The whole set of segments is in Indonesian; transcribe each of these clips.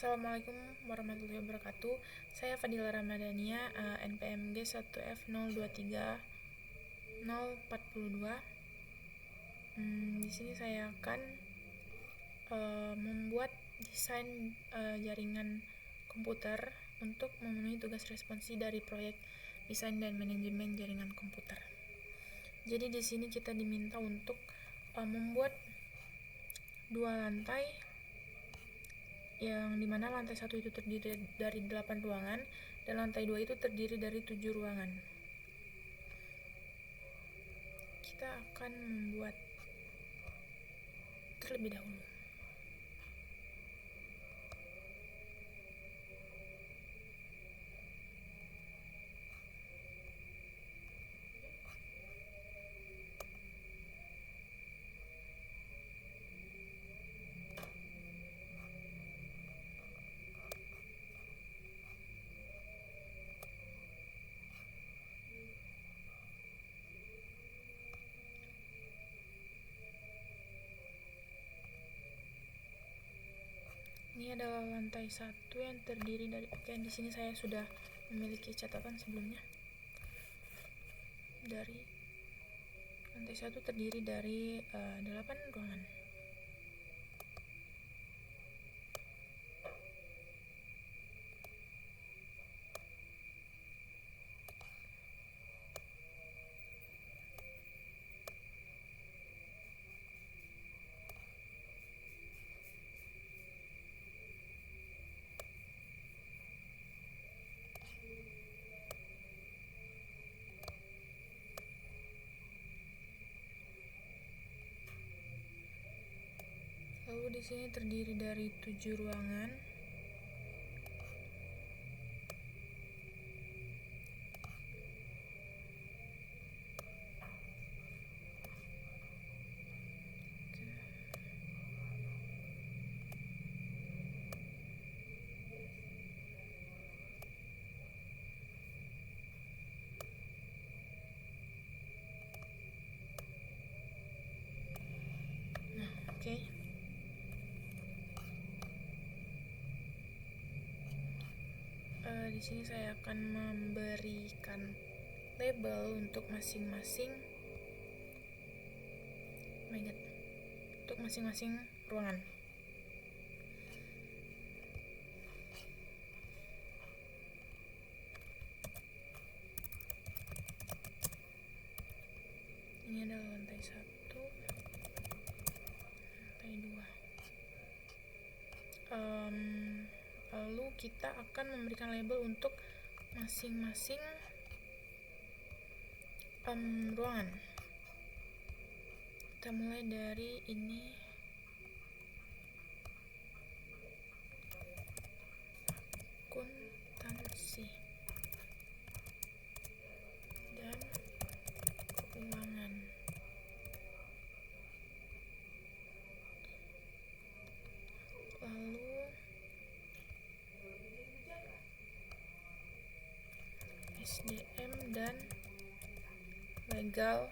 Assalamualaikum warahmatullahi wabarakatuh. Saya Fadila Ramadhania, NPMG 1F023042. Di sini saya akan membuat desain jaringan komputer untuk memenuhi tugas responsi dari proyek desain dan manajemen jaringan komputer. Jadi di sini kita diminta untuk membuat 2 lantai, yang dimana lantai 1 itu terdiri dari 8 ruangan dan lantai 2 itu terdiri dari 7 ruangan. Kita akan membuat terlebih dahulu. Ini adalah lantai 1 yang terdiri dari di sini saya sudah memiliki catatan sebelumnya. Dari lantai 1 terdiri dari 8 ruangan. Lalu di sini terdiri dari 7 ruangan. Oke. Di sini saya akan memberikan label untuk masing-masing ruangan. Ini adalah lantai 1, lantai 2. Lalu kita akan memberikan label untuk masing-masing ruangan. Kita mulai dari ini. Akuntansi dan keuangan. Lalu SDM dan legal.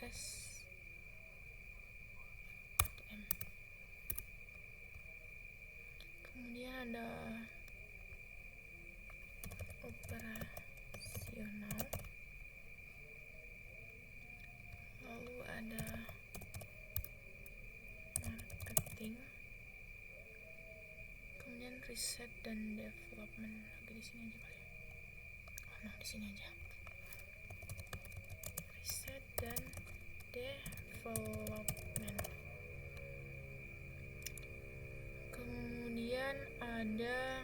SDM. Kemudian ada operasional. Lalu ada marketing. Kemudian riset dan development. Di sini aja kali. Di sini aja. Riset dan development. Kemudian ada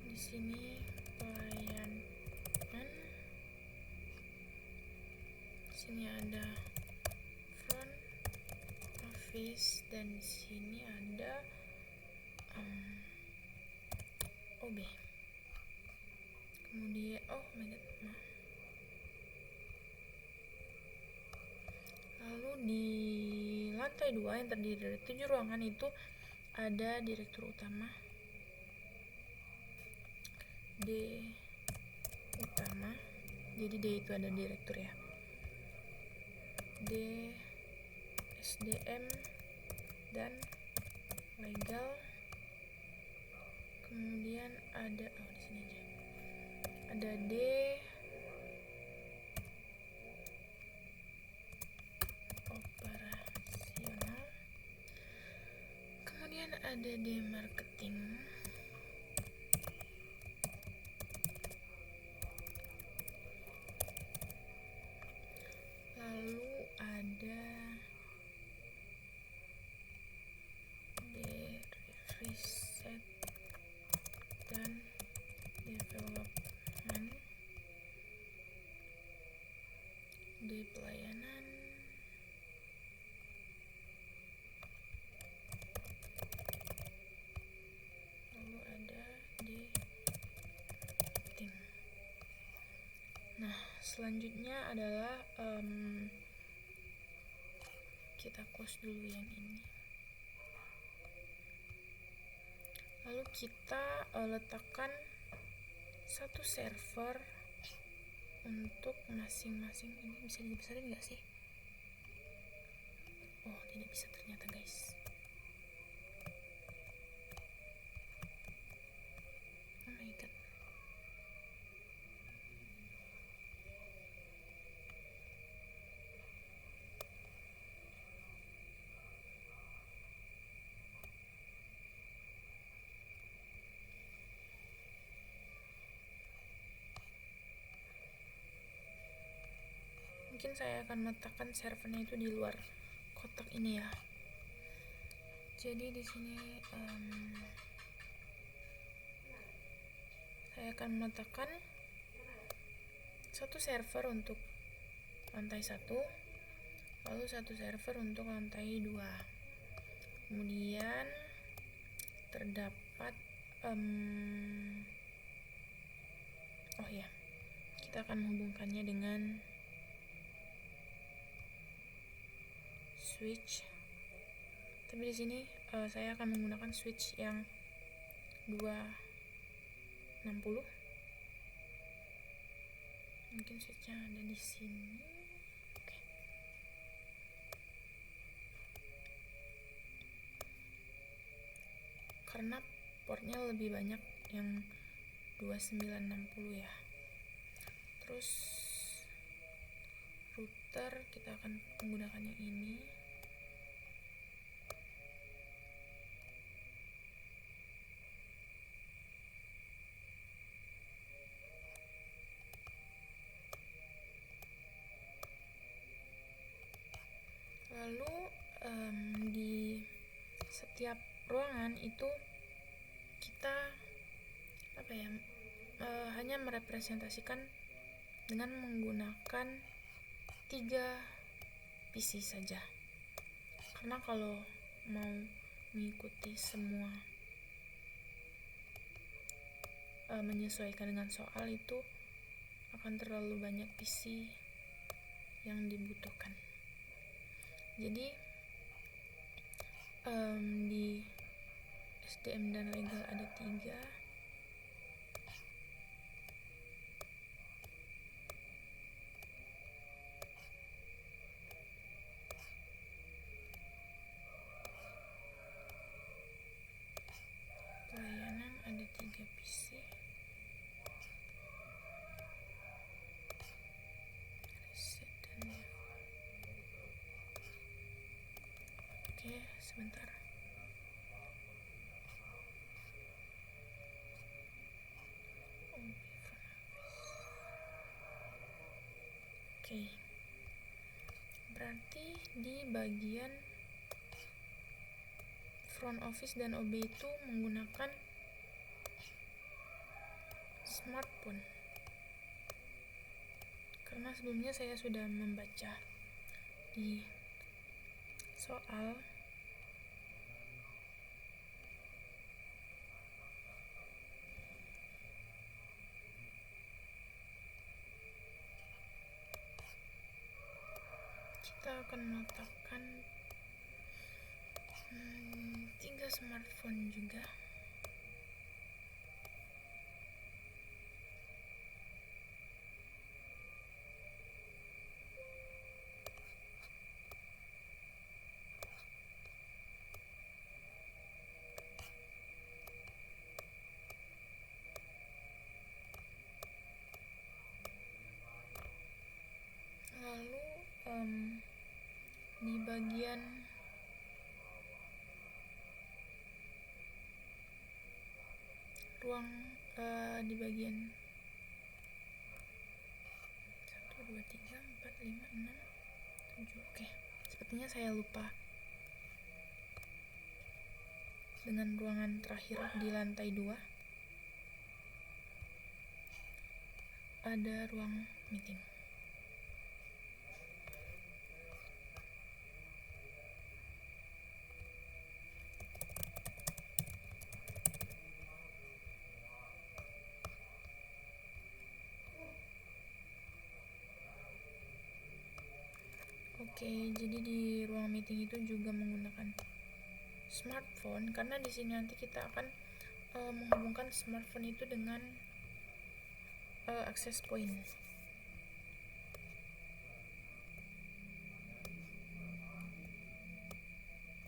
di sini pelayanan. Di sini ada front office dan di sini ada OB. Kemudian lalu di lantai 2 yang terdiri dari 7 ruangan itu ada direktur utama, D utama. Jadi D itu ada direktur ya. D, SDM dan legal, kemudian ada di sini aja ada D operasional, kemudian ada D marketing, lalu ada D riset dan development, D pelayanan, lalu ada D marketing. Nah, selanjutnya adalah kita close dulu yang ini. Lalu kita letakkan satu server untuk masing-masing. Ini bisa dibesarin nggak sih? Oh, tidak bisa ternyata guys. Oh my god. Mungkin saya akan meletakkan servernya itu di luar kotak ini ya. Jadi di sini saya akan meletakkan satu server untuk lantai 1, lalu satu server untuk lantai 2. Kemudian terdapat kita akan menghubungkannya dengan switch. Tapi di sini saya akan menggunakan switch yang 260. Mungkin switchnya ada di sini. Oke. Karena portnya lebih banyak yang 2960 ya. Terus router kita akan menggunakan yang ini. Lalu di setiap ruangan itu kita hanya merepresentasikan dengan menggunakan 3 PC saja. Karena kalau mau mengikuti semua menyesuaikan dengan soal itu akan terlalu banyak PC yang dibutuhkan. Jadi di SDM dan legal ada 3, pelayanan ada 3 PC, riset dan oke, sebentar. Oke. Berarti di bagian front office dan OB itu menggunakan smartphone. Karena sebelumnya saya sudah membaca di soal kita akan meletakkan 3 smartphone juga. di bagian ruang di bagian 1, 2, 3, 4, 5, 6, 7. Oke, sepertinya saya lupa dengan ruangan terakhir di lantai 2 ada ruang meeting. Oke, jadi di ruang meeting itu juga menggunakan smartphone, karena di sini nanti kita akan menghubungkan smartphone itu dengan access point.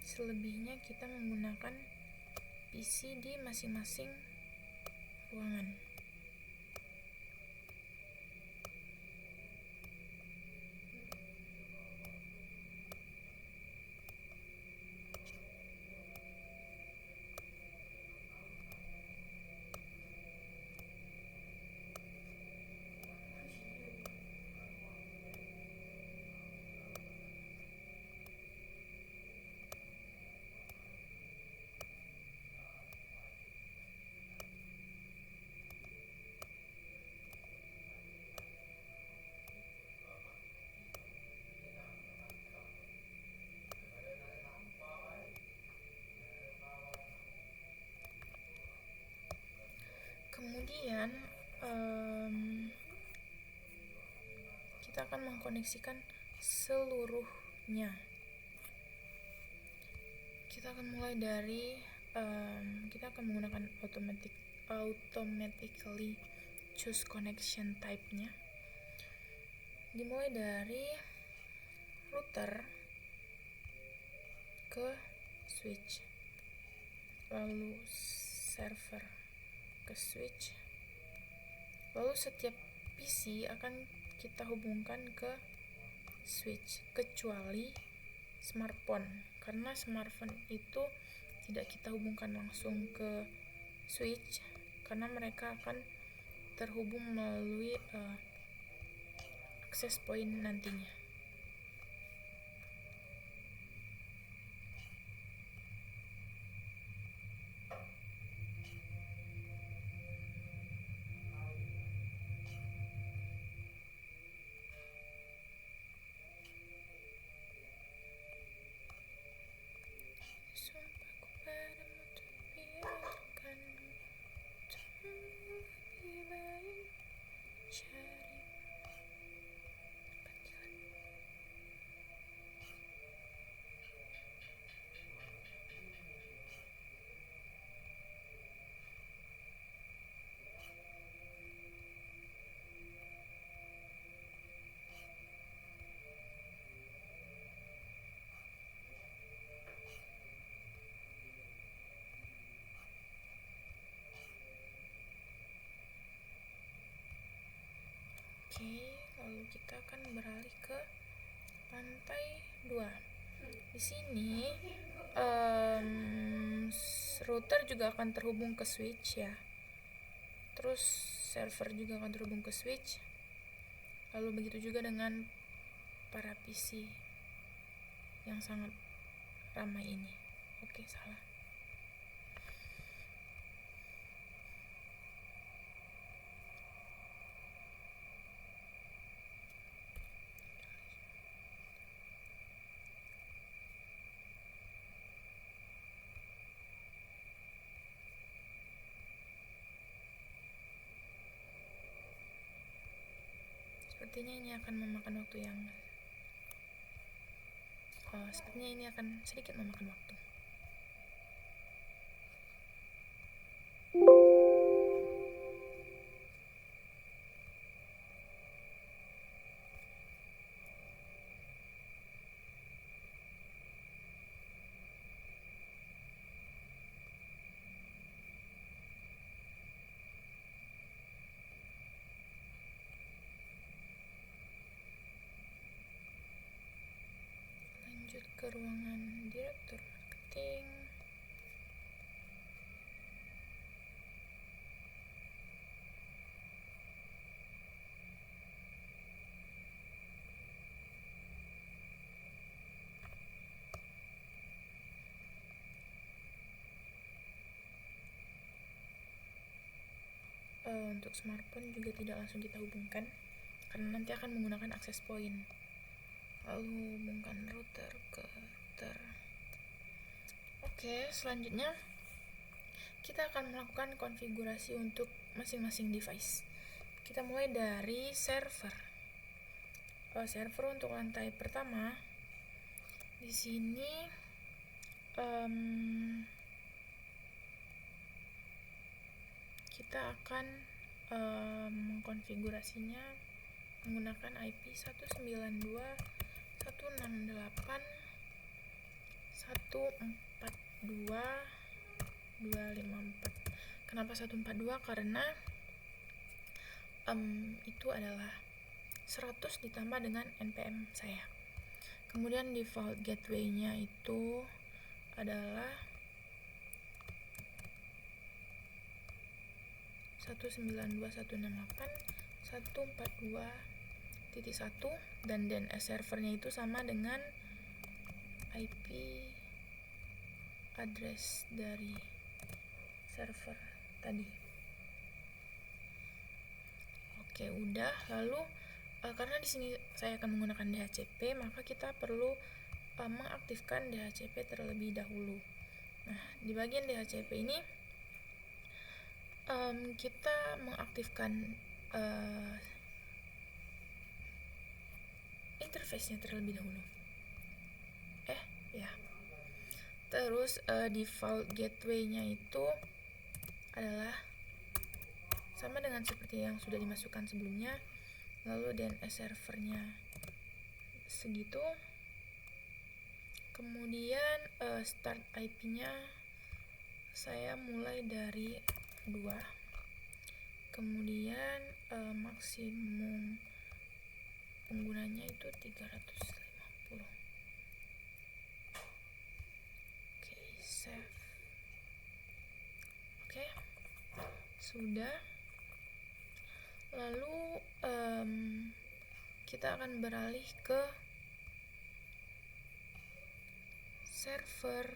Selebihnya kita menggunakan PC di masing-masing ruangan. Kemudian kita akan mengkoneksikan seluruhnya. Kita akan mulai dari kita akan menggunakan automatically choose connection type-nya. Dimulai dari router ke switch, lalu server ke switch, lalu setiap PC akan kita hubungkan ke switch kecuali smartphone, karena smartphone itu tidak kita hubungkan langsung ke switch karena mereka akan terhubung melalui access point nantinya. Oke, lalu kita akan beralih ke lantai 2. Di sini router juga akan terhubung ke switch ya. Terus server juga akan terhubung ke switch. Lalu begitu juga dengan para PC yang sangat ramai ini. Oke, salah. Sepertinya ini akan memakan waktu sedikit memakan waktu. ke ruangan direktur marketing. Untuk smartphone juga tidak langsung kita hubungkan karena nanti akan menggunakan access point. Lalu hubungkan router ke router. Oke, selanjutnya kita akan melakukan konfigurasi untuk masing-masing device. Kita mulai dari server. Server untuk lantai pertama di sini kita akan mengkonfigurasinya menggunakan IP 192.168.142.254. Kenapa 142? Karena itu adalah 100 ditambah dengan NPM saya. Kemudian default gateway-nya itu adalah 192.168.142.1 dan DNS servernya itu sama dengan IP address dari server tadi. Oke, udah. Lalu karena di sini saya akan menggunakan DHCP, maka kita perlu mengaktifkan DHCP terlebih dahulu. Nah, di bagian DHCP ini kita mengaktifkan interface-nya terlebih dahulu. Terus default gateway-nya itu adalah sama dengan seperti yang sudah dimasukkan sebelumnya. Lalu DNS servernya segitu. Kemudian start IP-nya saya mulai dari 2. Kemudian maksimum penggunanya itu 350. Save. Oke, sudah. Lalu kita akan beralih ke server.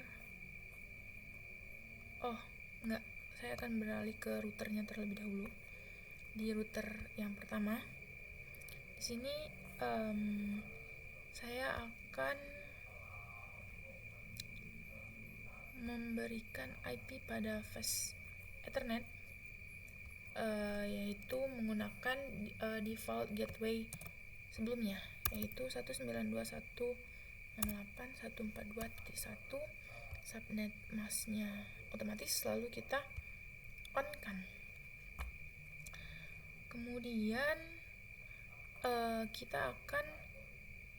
Saya akan beralih ke routernya terlebih dahulu. Di router yang pertama, di sini saya akan memberikan IP pada fast Ethernet, yaitu menggunakan default gateway sebelumnya, yaitu 192.168.142.1 subnet masknya otomatis, lalu kita on kan. Kemudian kita akan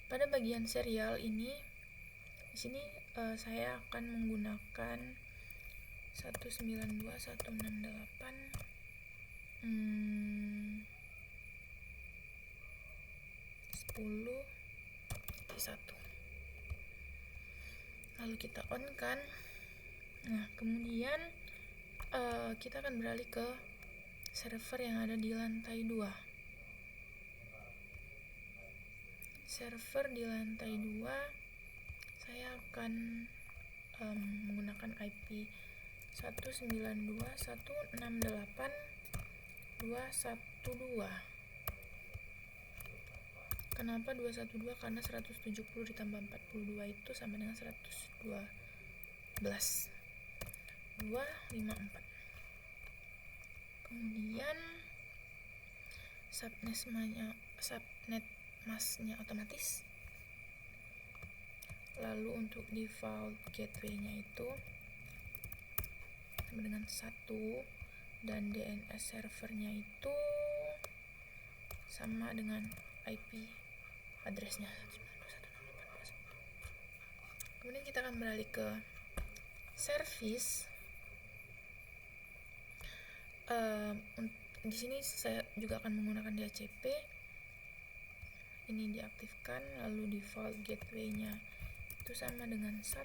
pada bagian serial ini, di sini saya akan menggunakan 192.168.10.1. Lalu kita on kan. Nah, kemudian kita akan beralih ke server yang ada di lantai 2. Server di lantai 2 saya akan menggunakan IP 192.168.212. Kenapa 212? Karena 170 ditambah 42 itu sama dengan 112. 254. Kemudian subnet masknya otomatis. Lalu untuk default gateway-nya itu sama dengan 1 dan DNS servernya itu sama dengan IP address-nya. Kemudian kita akan beralih ke service. Di sini saya juga akan menggunakan DHCP. Ini diaktifkan, lalu default gateway-nya itu sama dengan 1,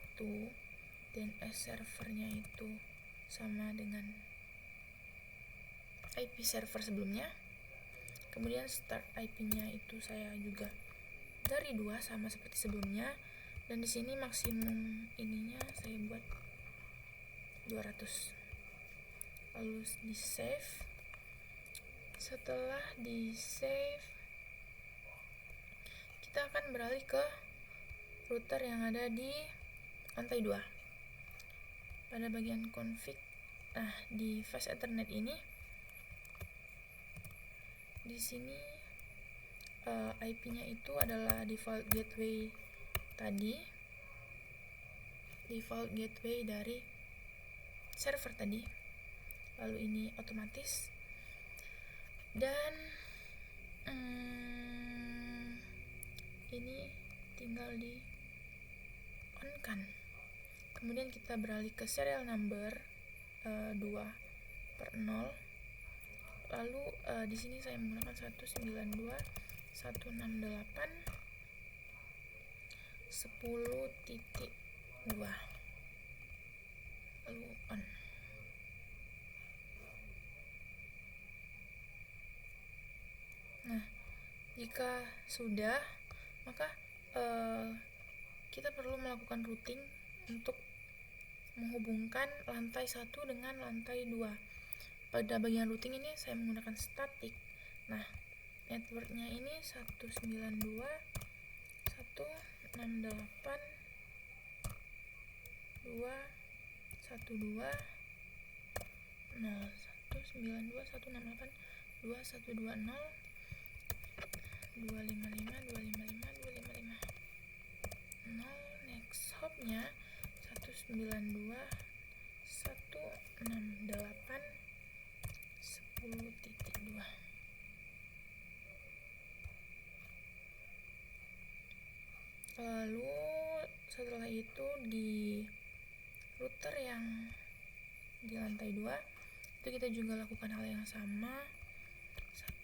DNS servernya itu sama dengan IP server sebelumnya. Kemudian start IP-nya itu saya juga dari 2 sama seperti sebelumnya, dan di sini maksimum ininya saya buat 200. Lalu di save. Setelah di save, kita akan beralih ke router yang ada di lantai 2. Pada bagian config, di fast ethernet ini, di sini IP-nya itu adalah default gateway tadi, default gateway dari server tadi. Lalu ini otomatis, dan ini tinggal di on kan. Kemudian kita beralih ke serial number 2/0. Lalu di sini saya menggunakan 192.168.10.2. Lalu on. Nah, jika sudah, maka kita perlu melakukan routing untuk menghubungkan lantai 1 dengan lantai 2. Pada bagian routing ini saya menggunakan static. Nah, networknya ini 192.168.2.1.2.0.192.255.255.255. Next hopnya 192.168.10.2. Lalu setelah itu di router yang di lantai 2 itu kita juga lakukan hal yang sama,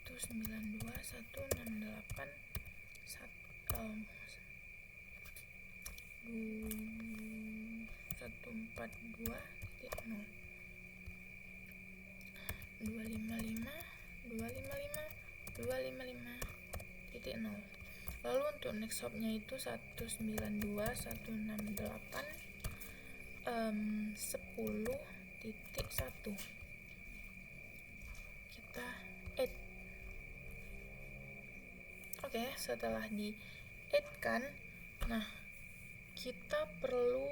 192.168.255.255.255.0. Lalu untuk next hopnya itu 192.168.10.1. kita add. Oke, setelah di add kan, nah kita perlu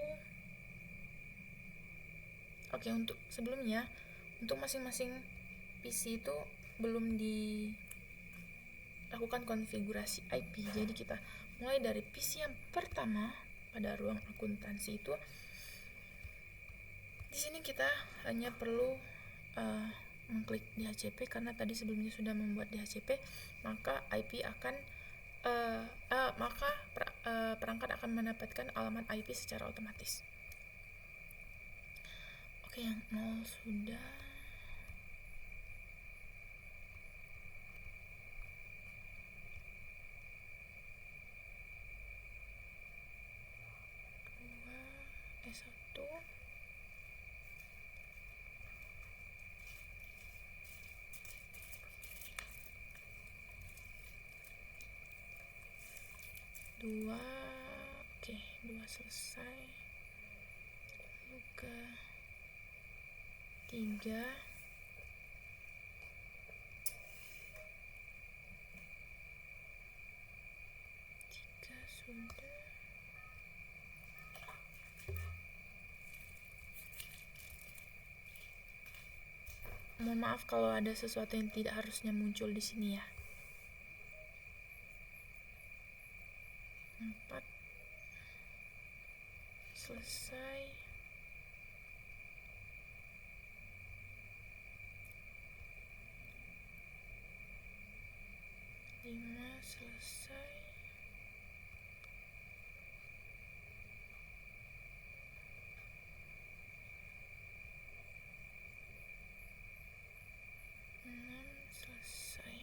untuk sebelumnya, untuk masing-masing PC itu belum dilakukan konfigurasi IP. Jadi kita mulai dari PC yang pertama pada ruang akuntansi itu. Di sini kita hanya perlu mengklik DHCP, karena tadi sebelumnya sudah membuat DHCP, maka IP akan perangkat akan mendapatkan alamat IP secara otomatis. Oke, yang 0 sudah. S1 2. Oke, 2 selesai. Lalu ke 3. Sudah. Mohon maaf kalau ada sesuatu yang tidak harusnya muncul di sini ya. 4 selesai. 5 selesai. 6 selesai.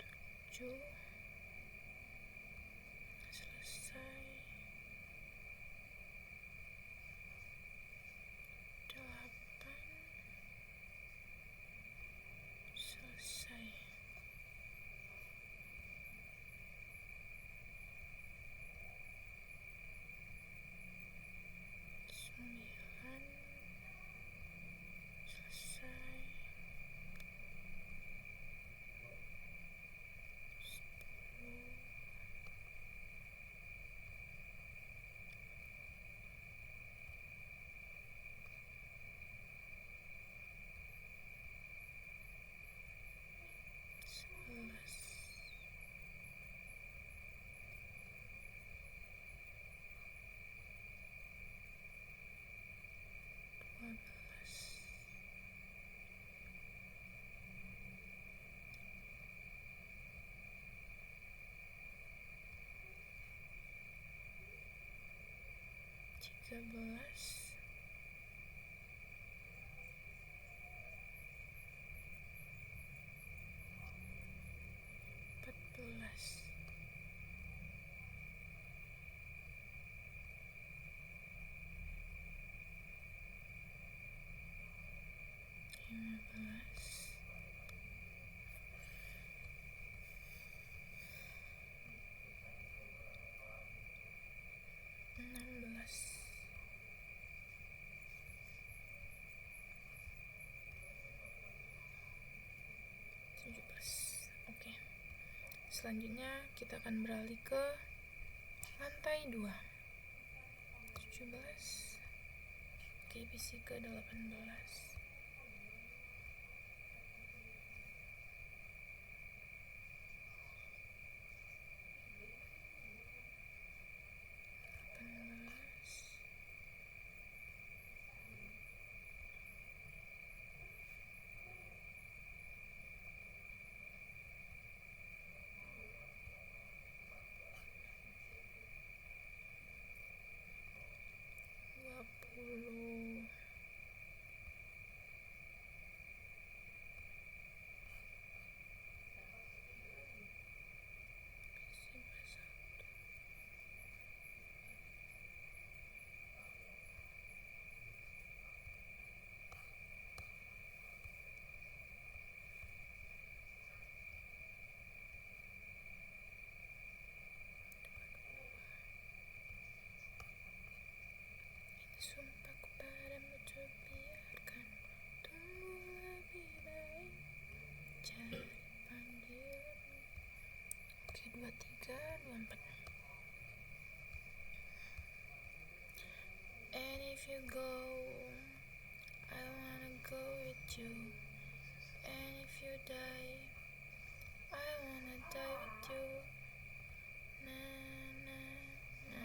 7 7 selesai, 8 selesai, 9 selesai, 10 11 12 13 14 15 16 17. Oke. Selanjutnya kita akan beralih ke lantai 2. 17. Oke, bisi ke 18. 18. 20. 'Sumpahku padamu untuk biarkan tumbuh lebih baik, cari panggilanmu. Oke, 23, 24. And if you go, I wanna go with you. And if you die, I wanna die with you. Na na na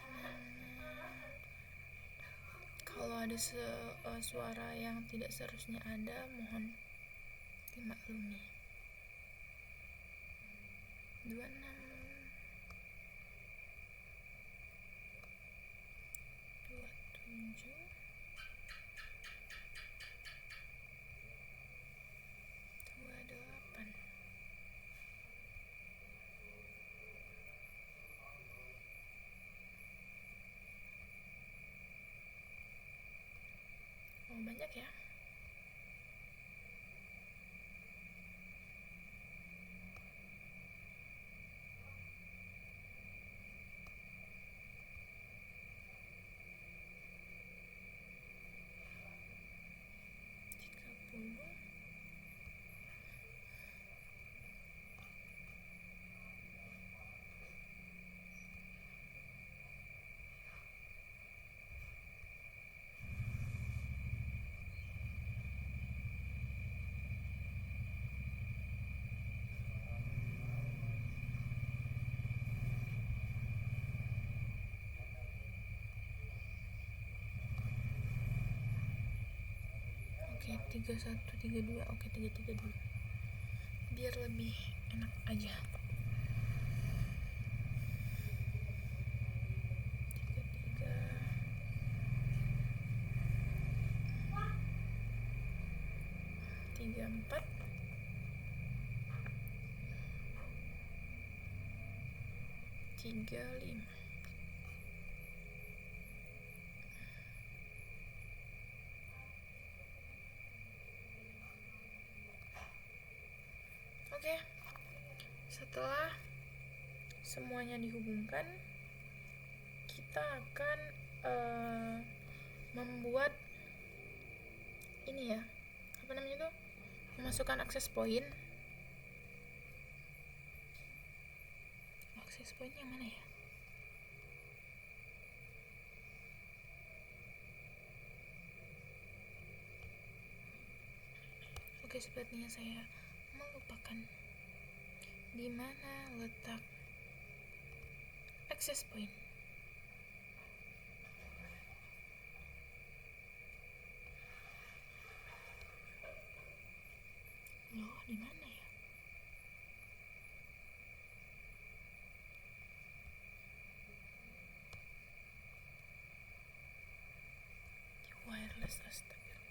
na na. Kalau ada suara yang tidak seharusnya ada, mohon dimaklumi. 26, 27, 28. Oh, banyak ya. Oke, 31, 32. Oke, 33 dulu. Biar lebih enak aja. 33, 34, 35. Oke, setelah semuanya dihubungkan, kita akan membuat ini ya, apa namanya tuh, memasukkan akses point. Akses point yang mana ya? Oke, sepertinya saya melupakan di mana letak access point. Loh, di mana ya? Di wireless, astagfirullah.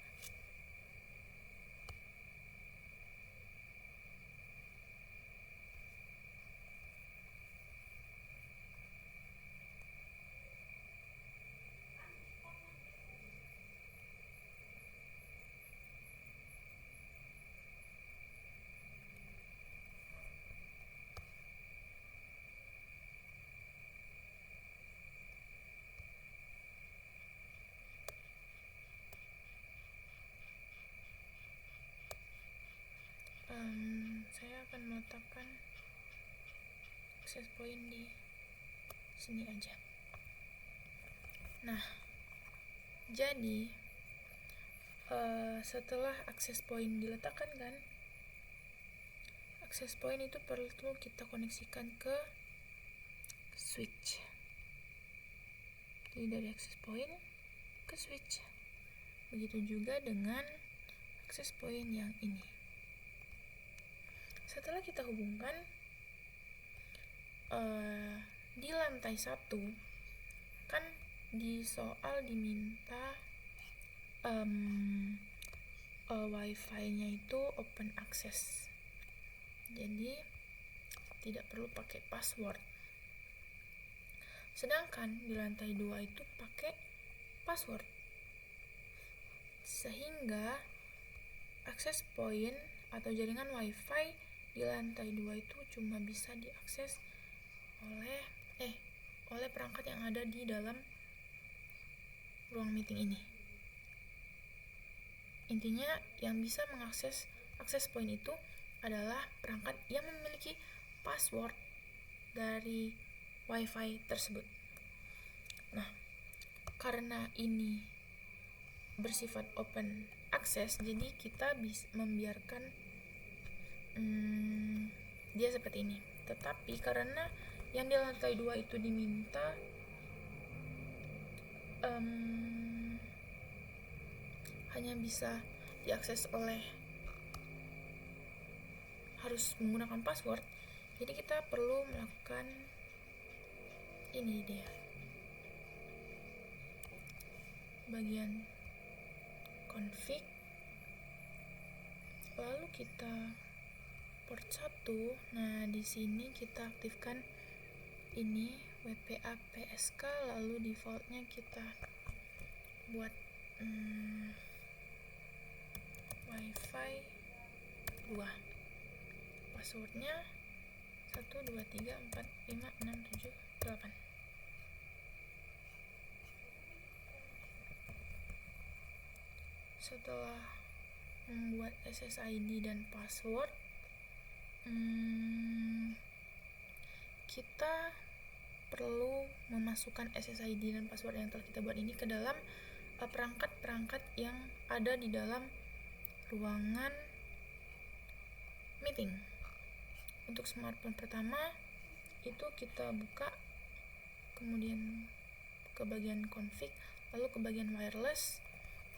Saya akan meletakkan access point di sini aja. Nah, jadi setelah access point diletakkan kan, access point itu perlu kita koneksikan ke switch. Jadi dari access point ke switch. Begitu juga dengan access point yang ini. Setelah kita hubungkan, di lantai 1 kan di soal diminta wifi-nya itu open access, jadi tidak perlu pakai password. Sedangkan di lantai 2 itu pakai password, sehingga access point atau jaringan wifi di lantai 2 itu cuma bisa diakses oleh perangkat yang ada di dalam ruang meeting ini. Intinya yang bisa mengakses access point itu adalah perangkat yang memiliki password dari wifi tersebut. Nah, karena ini bersifat open access, jadi kita bisa membiarkan dia seperti ini. Tetapi karena yang di lantai 2 itu diminta hanya bisa diakses harus menggunakan password, jadi kita perlu melakukan ini dia, bagian config, lalu kita port 1. Nah, di sini kita aktifkan ini WPA PSK, lalu defaultnya kita buat wifi 2, passwordnya 123456778. Setelah membuat SSID dan password, kita perlu memasukkan SSID dan password yang telah kita buat ini ke dalam perangkat-perangkat yang ada di dalam ruangan meeting. Untuk smartphone pertama itu kita buka, kemudian ke bagian config, lalu ke bagian wireless.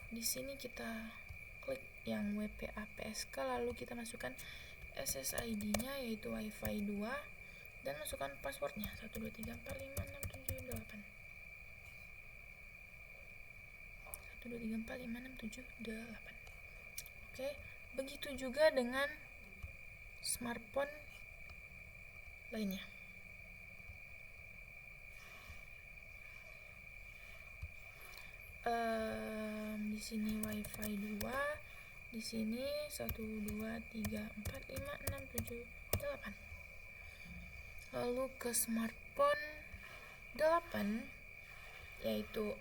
Di sini kita klik yang WPA PSK, lalu kita masukkan SSID-nya yaitu wifi 2 dan masukkan passwordnya 123456778. 123456778. Oke, begitu juga dengan smartphone lainnya. di sini wifi 2, di sini 1 2 3 4 5 6 7 8. Lalu ke smartphone 8 yaitu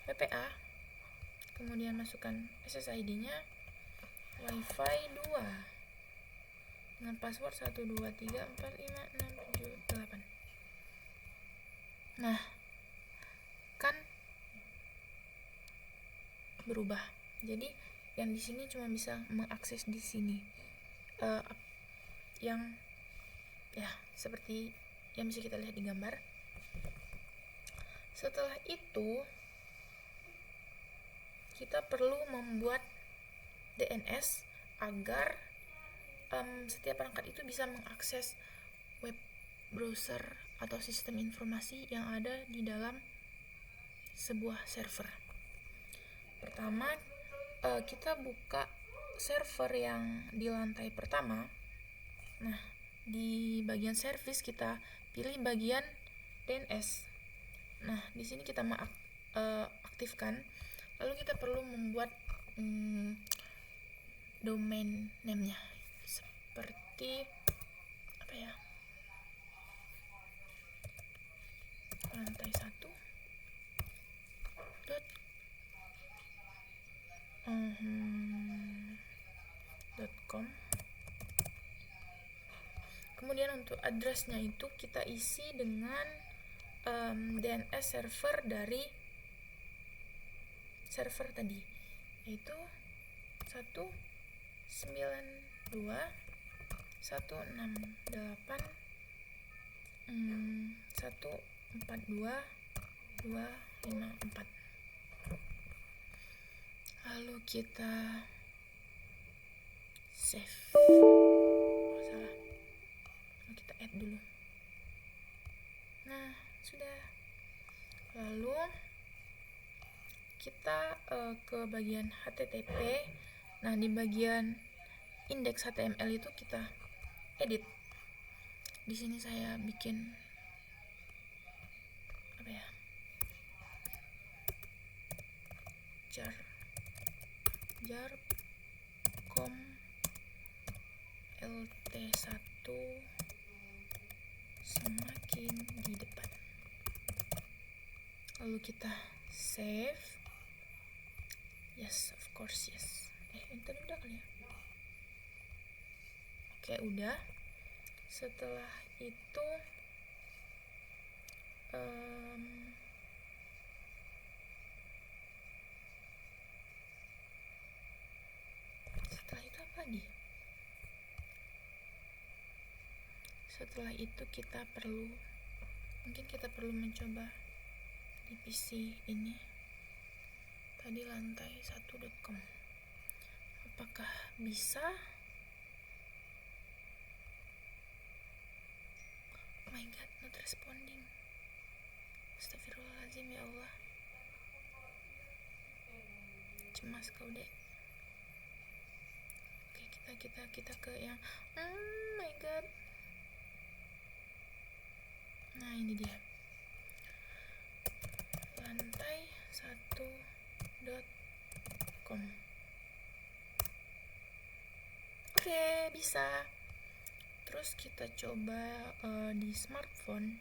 VPA, kemudian masukkan SSID-nya wifi 2 dengan password 1 2 3 4 5 6 7 8. Nah, kan berubah. Jadi yang di sini cuma bisa mengakses di sini. Yang ya seperti yang bisa kita lihat di gambar. Setelah itu kita perlu membuat DNS agar setiap perangkat itu bisa mengakses web browser atau sistem informasi yang ada di dalam sebuah server. Pertama, kita buka server yang di lantai pertama. Nah, di bagian service kita pilih bagian DNS. Nah, di sini kita aktifkan. Lalu kita perlu membuat domain name-nya seperti apa ya? Lantai 1 .com. Kemudian untuk address-nya itu kita isi dengan DNS server dari server tadi, yaitu 192.168.142.254. Lalu kita save. Salah. Lalu kita add dulu. Nah, sudah. Lalu kita ke bagian HTTP. Nah, di bagian indeks HTML itu kita edit. Di sini saya bikin apa ya? jar.com lt1 semakin di depan. Lalu kita save. Yes, of course, yes. Ini tadi udah kali ya? Oke, udah. Setelah itu apa lagi? Setelah itu kita perlu mencoba di PC ini tadi lantai 1.com. Apakah bisa? Oh my god, not responding. Astagfirullahaladzim, ya Allah. Cemas kau, Dek. Oke, kita ke yang my god. Nah, ini dia. Lantai 1.com. Oke, bisa. Terus kita coba di smartphone.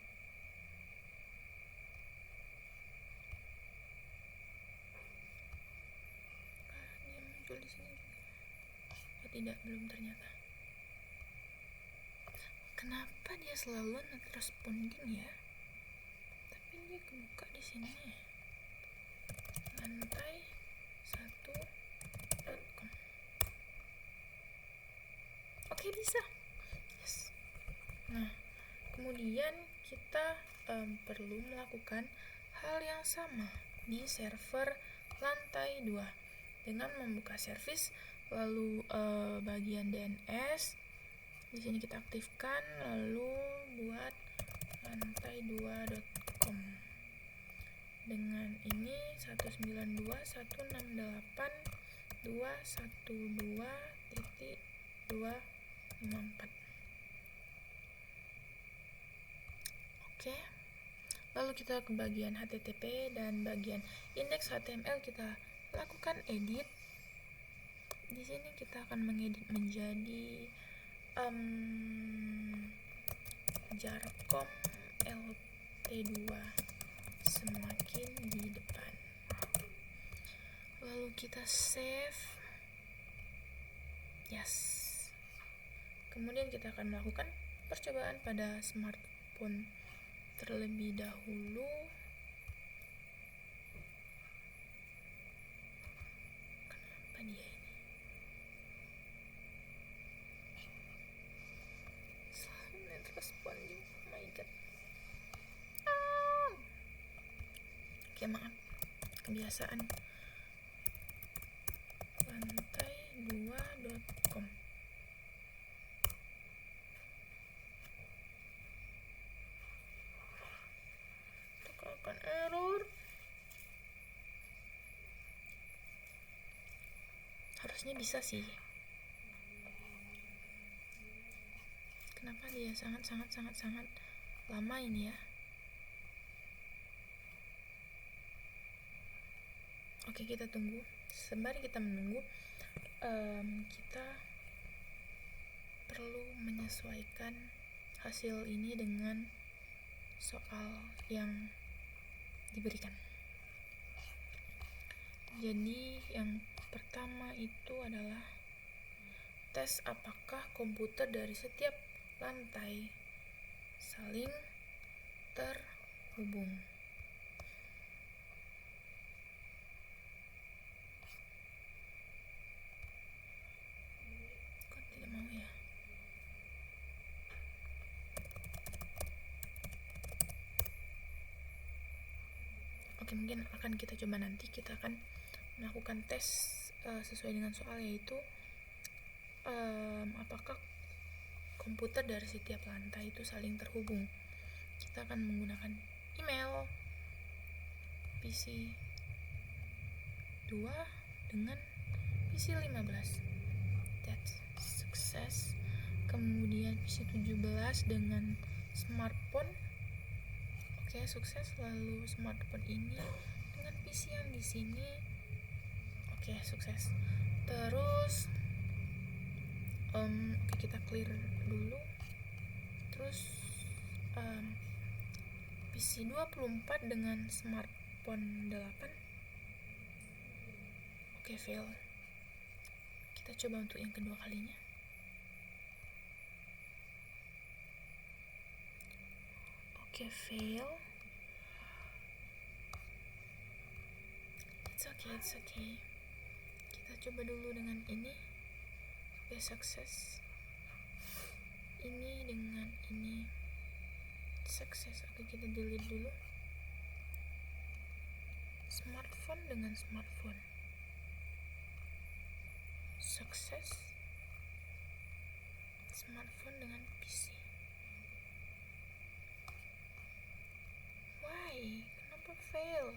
Dia muncul di sini juga. Oh tidak, belum ternyata. Kenapa dia selalu not responding ya? Tapi dia kebuka di sini. Lantai 1.com. Oke, bisa. Yes. Nah, kemudian kita perlu melakukan hal yang sama di server lantai 2 dengan membuka service, lalu bagian DNS di sini kita aktifkan, lalu buat lantai2.com dengan ini 192.168.212.254. Oke, Lalu kita ke bagian HTTP dan bagian indeks HTML kita lakukan edit. Di sini kita akan mengedit menjadi jarkom lt2 semakin di depan. Lalu kita save. Yes. Kemudian kita akan melakukan percobaan pada smartphone terlebih dahulu. Kenapa dia ini? Selalu net responding. Oh my god. Oke, maaf. Kebiasaan. lantai2.com. Tekan error. Harusnya bisa sih. Kenapa dia sangat lama ini ya? Oke, kita tunggu. Sembari kita menunggu, kita perlu menyesuaikan hasil ini dengan soal yang diberikan. Jadi yang pertama itu adalah tes apakah komputer dari setiap lantai saling terhubung. Kok tidak mau ya? Oke, mungkin akan kita coba nanti. Kita akan melakukan tes sesuai dengan soal, yaitu apakah komputer dari setiap lantai itu saling terhubung. Kita akan menggunakan email PC 2 dengan PC 15. That's success. Kemudian PC 17 dengan smartphone. Oke, sukses. Lalu smartphone ini dengan PC yang di sini. Oke, sukses. Terus kita clear dulu. Terus PC 24 dengan smartphone 8. Oke, fail. Kita coba untuk yang kedua kalinya. Oke, fail. It's okay. Kita coba dulu dengan ini. Oke, sukses. Ini dengan ini sukses. Oke, kita delete dulu. Smartphone dengan smartphone sukses. Smartphone dengan PC. Why? Kenapa fail?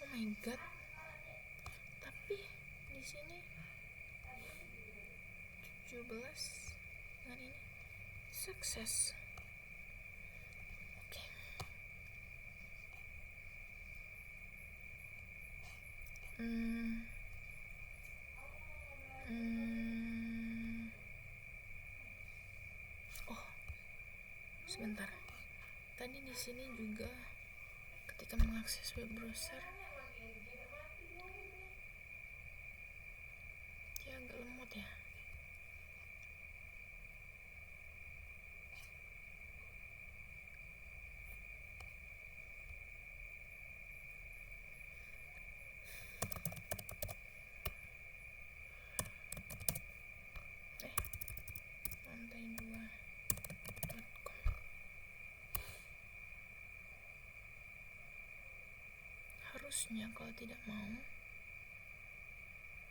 Oh my god. Tapi di sini 17 dengan ini sukses. Oke. Oh, sebentar. Tadi di sini juga ketika mengakses web browser dia agak lemot ya. lantai2.com. Harusnya kalau tidak mau,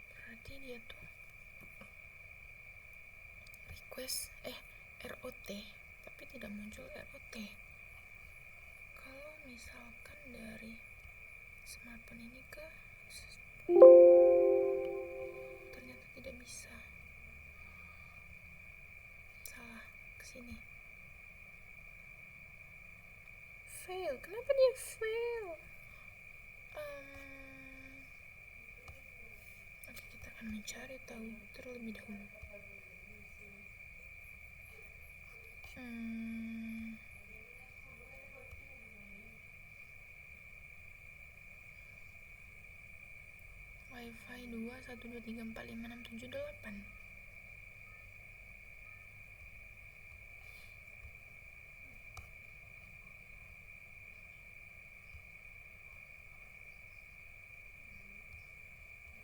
berarti dia tuh request ROT, tapi tidak muncul ROT. Kalau misalkan dari smartphone ini ke ternyata tidak bisa. Salah, ke sini. fail? Kenapa dia fail? Oke, kita akan mencari tahu terlebih dahulu. Wi-Fi 212345678.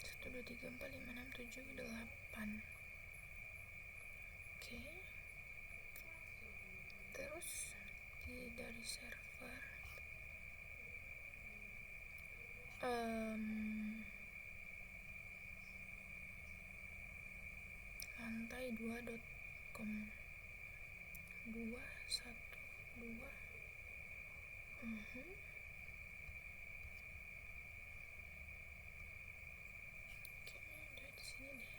Satu dua tiga empat lima enam tujuh delapan. Oke. Terus dari server lantai 2.com 212. Oke, udah di sini deh.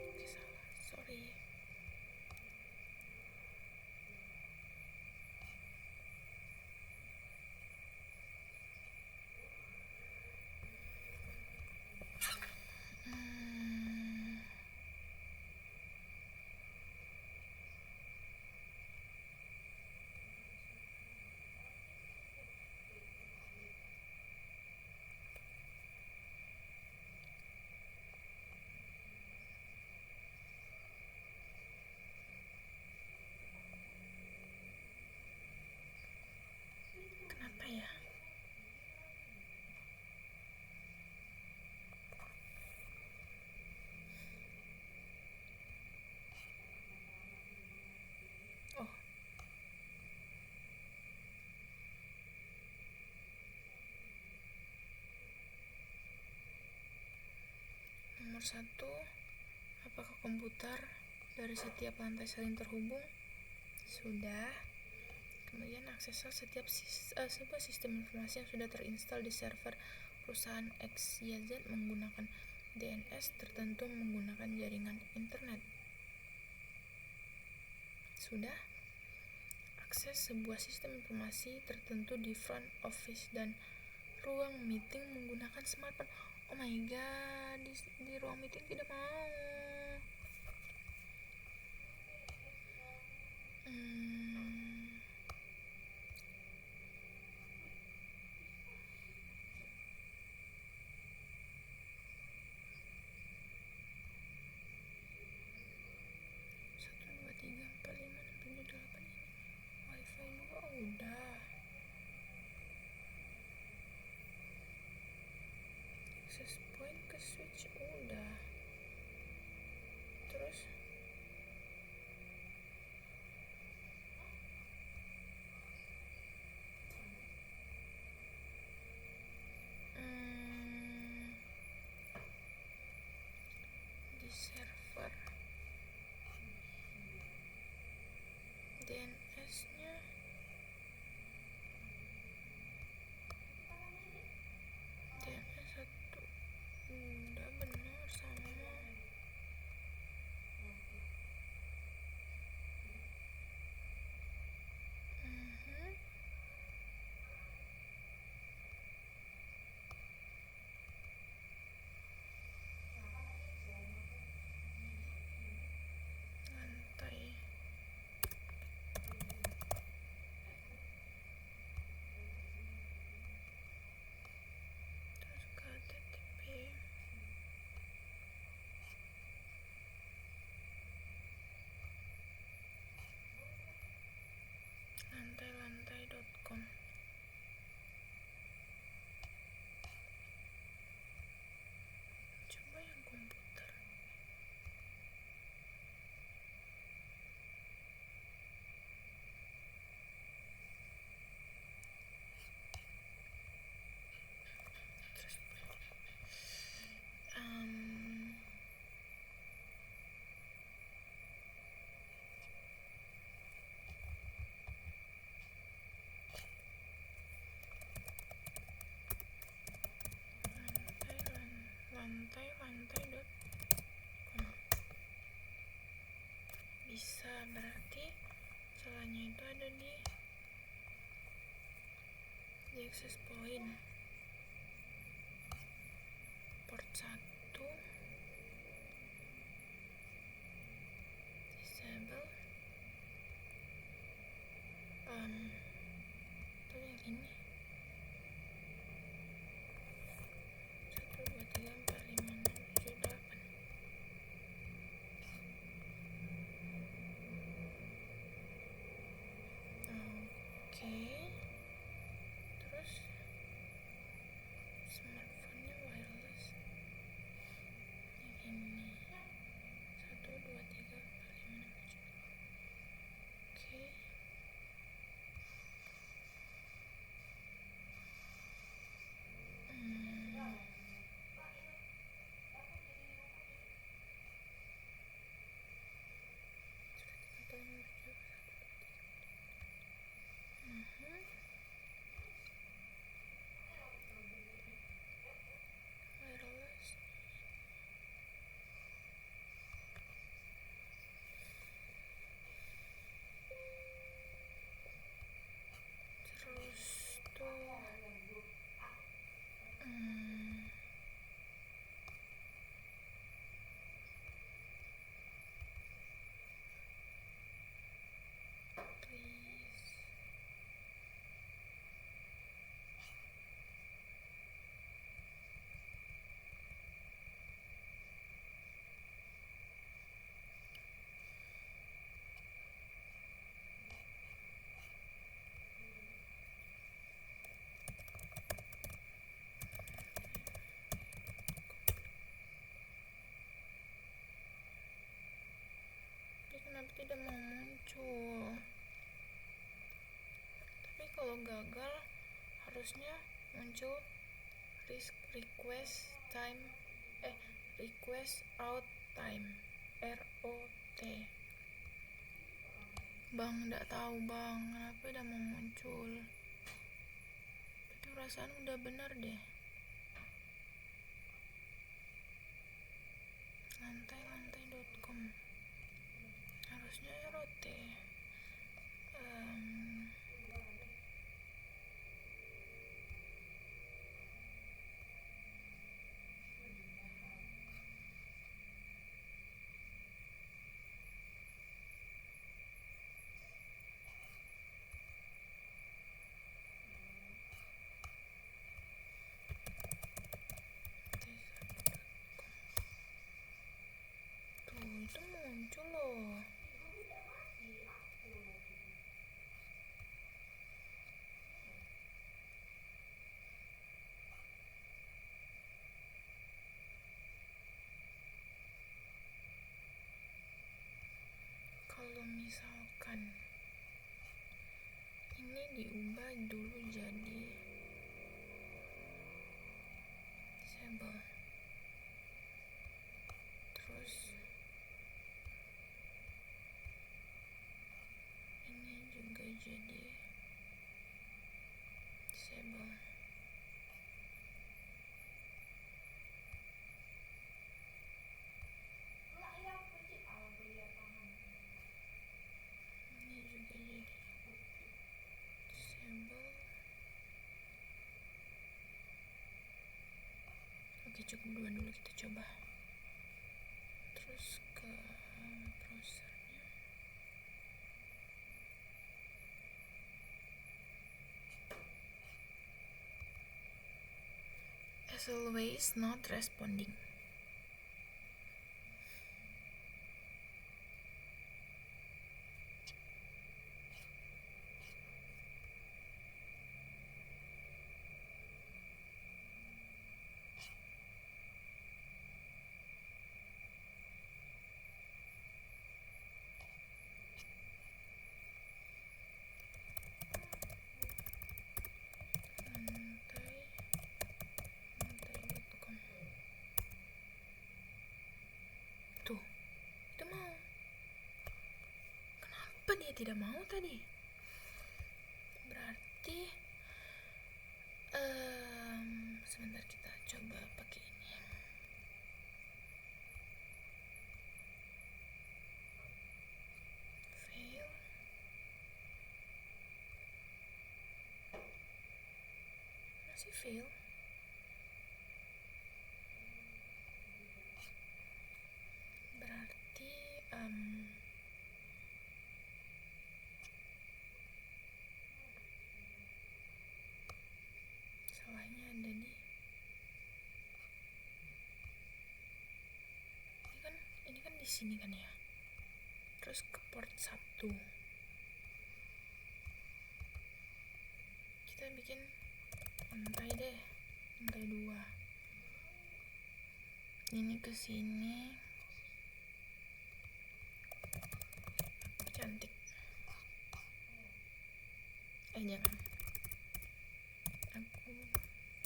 Oke, salah, sorry. Kenapa ya? Oh, nomor 1, apakah komputer dari setiap lantai saling terhubung? Sudah. Kemudian akseslah sebuah sistem informasi yang sudah terinstal di server perusahaan XYZ menggunakan DNS tertentu menggunakan jaringan internet. Sudah. Akses sebuah sistem informasi tertentu di front office dan ruang meeting menggunakan smartphone. Oh my god, di ruang meeting tidak mau. Satu dua tiga empat lima enam tujuh delapan ini. Wi-Fi 2 udah. Access point ke switch udah. Terus di server DNS-nya DNS 1 udah bener sama. Lantai terus ke HTTP lantai-lantai.com. Coba yang komputer. lantai.com. Bisa, berarti celahnya itu ada di access point port 1 disable itu yang ini 1 2 3 4 5 6 7 8. Oke, terus smartphone-nya wireless yang ini 1 2 3 4 5 6 7. Oke, wireless. Terus tuh please dia kenapa tidak mau muncul? Tapi kalau gagal harusnya muncul request out time ROT. Bang, nggak tahu bang kenapa udah mau muncul. Itu perasaan udah benar deh. Lantai.com harusnya ROT. Tuh, itu muncul loh. Kalau misalkan ini diubah dulu jadi disable, terus ini juga jadi disable. Ini juga jadi disable. Oke, cukup dua dulu, kita coba. Terus ke browsernya. As always, not responding. Lantai.com. Tuh, itu mau. Kenapa dia tidak mau tadi? Berarti sebentar, kita coba pakai ini. masih fail. Berarti salahnya ada di ini kan di sini kan ya, terus ke port 1 kita bikin lantai 2, ini ke sini. Cantik. Jangan, aku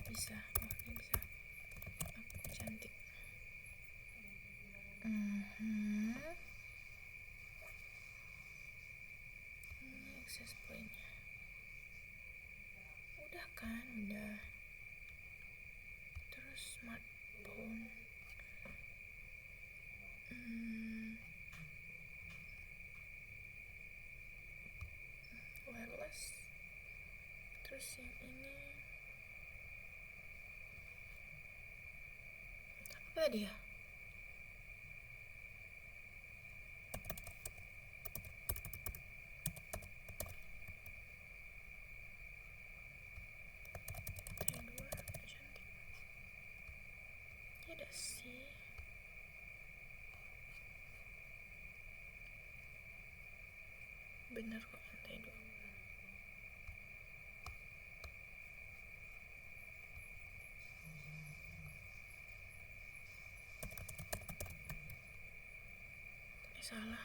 bisa. Aku cantik. Ini access point-nya udah kan, udah. Terus smartphone, wireless. Terus yang ini apa dia? Ada sih. Bener kok, lantai 2. Salah.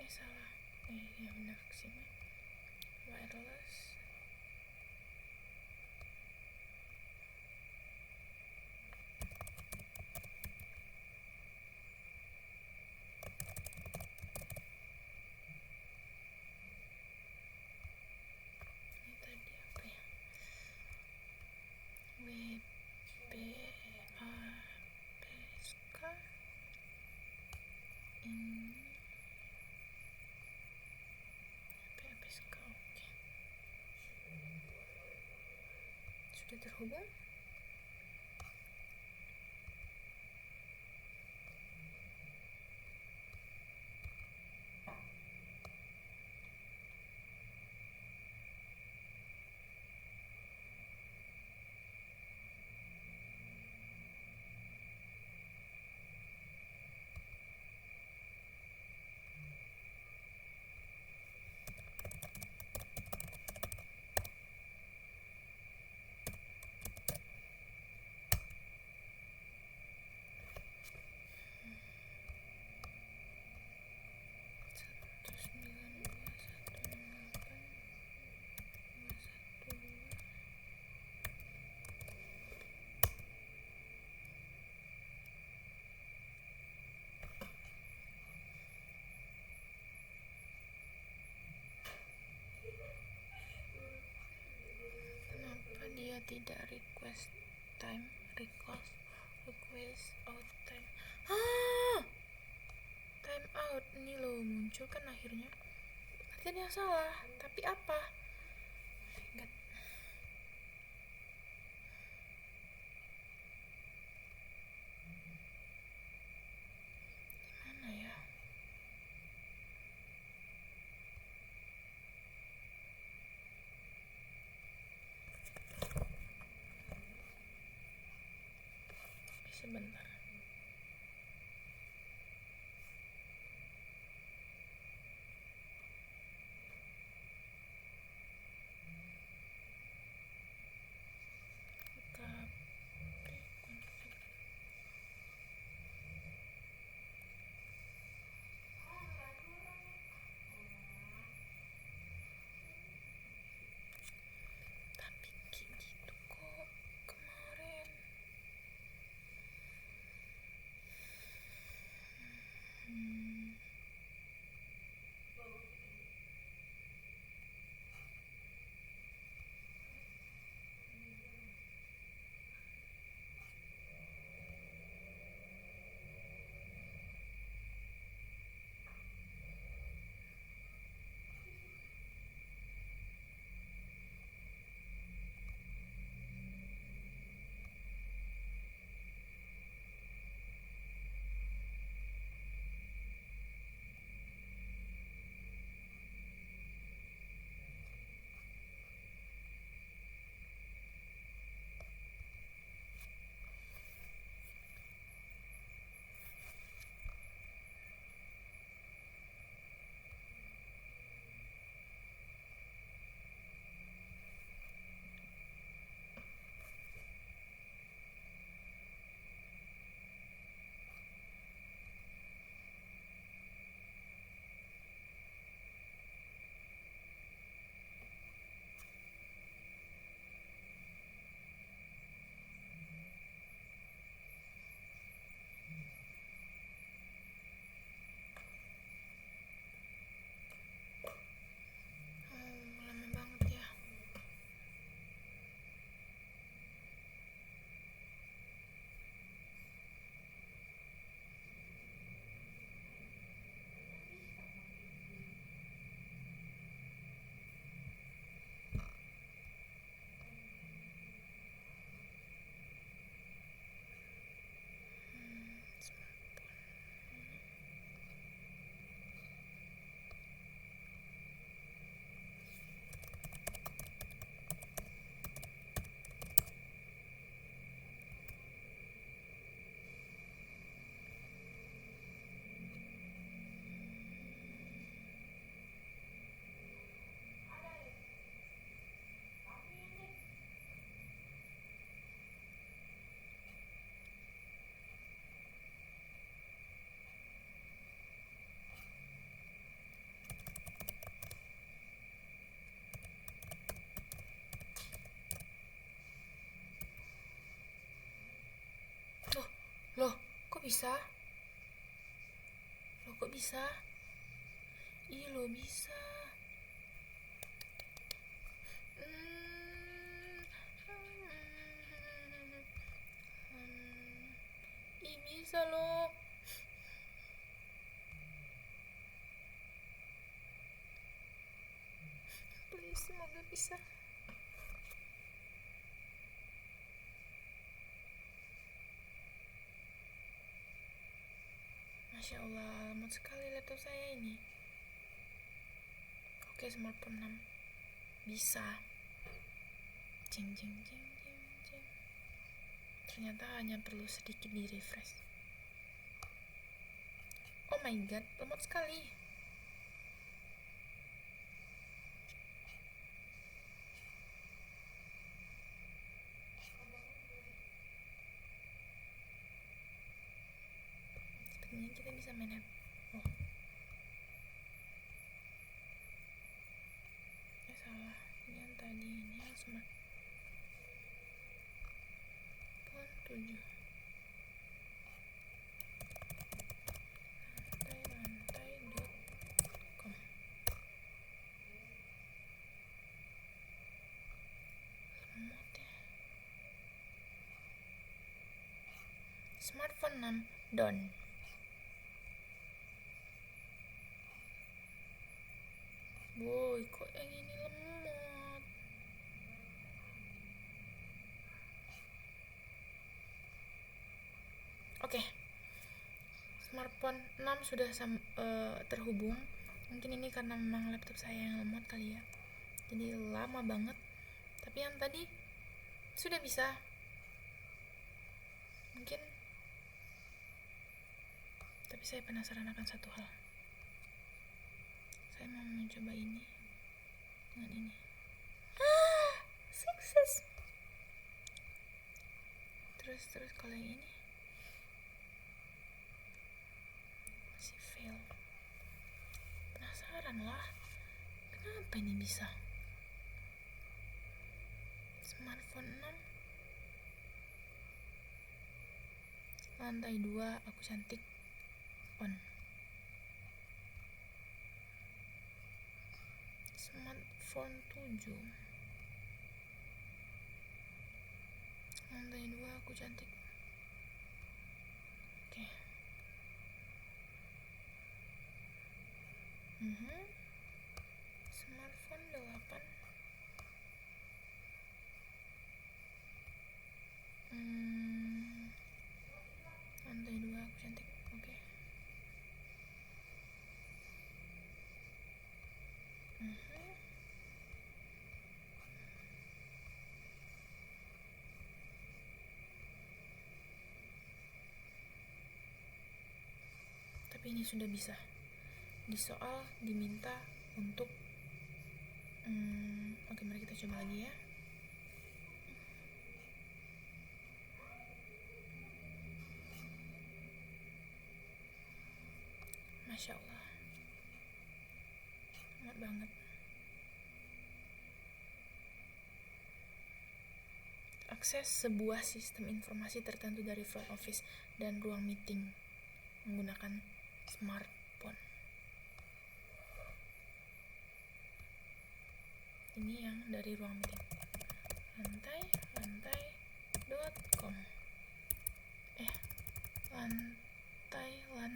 Salah. Ya benar, kesini wireless. Ini tadi apa ya? WPAPSK. Ini WPAPSK. Oke. Sudah terhubung. Kenapa dia tidak request out time? Time out ini loh muncul kan akhirnya. Berarti ada yang salah, tapi apa? Ingat. Gimana ya? Sebentar. Tapi kayak gitu kok kemarin. Loh, kok bisa? Loh, kok bisa? Ih, lo bisa. Ih, bisa lo. Please, semoga bisa. Masya Allah, lemot sekali laptop saya ini. Oke, smartphone 6 bisa. Jeng jeng jeng jeng jeng. Ternyata hanya perlu sedikit di refresh. Oh my god, lemot sekali. Sepertinya kita bisa main app. Oh, ya salah. Ini yang tadi, ini yang smartphone 7. Lantai.com. Lemot ya. Smartphone 6 done. Boy, kok yang ini lemot? Oke. Smartphone 6 sudah terhubung. Mungkin ini karena memang laptop saya yang lemot kali ya. Jadi lama banget. Tapi yang tadi sudah bisa. Mungkin. Tapi saya penasaran akan satu hal. Saya mau mencoba ini dengan ini. Sukses. Terus kalau yang ini masih fail. Penasaran lah, kenapa ini bisa? Smartphone 6 lantai 2 aku cantik on. Smartphone 7 lantai 2 aku cantik. Oke. Smartphone 8 lantai 2 aku cantik. Oke. Tapi ini sudah bisa. Di soal diminta untuk oke, mari kita coba lagi ya. Masya Allah, enak banget. Akses sebuah sistem informasi tertentu dari front office dan ruang meeting menggunakan smartphone. Ini yang dari ruang meeting. Lantai.com. Lantai.com.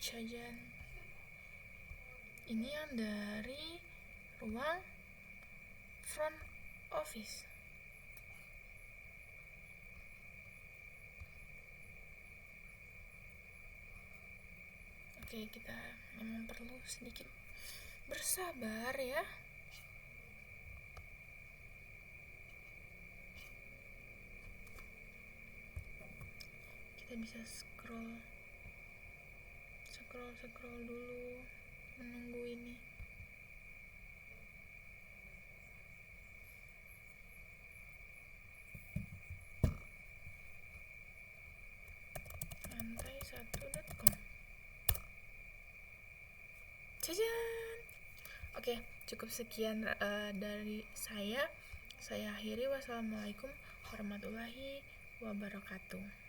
Cajan. Ini yang dari ruang front office. Oke, kita memang perlu sedikit bersabar ya. Kita bisa scroll dulu menunggu ini. Lantai1.com. Cajan. Oke, Cukup sekian dari saya akhiri. Wassalamualaikum warahmatullahi wabarakatuh.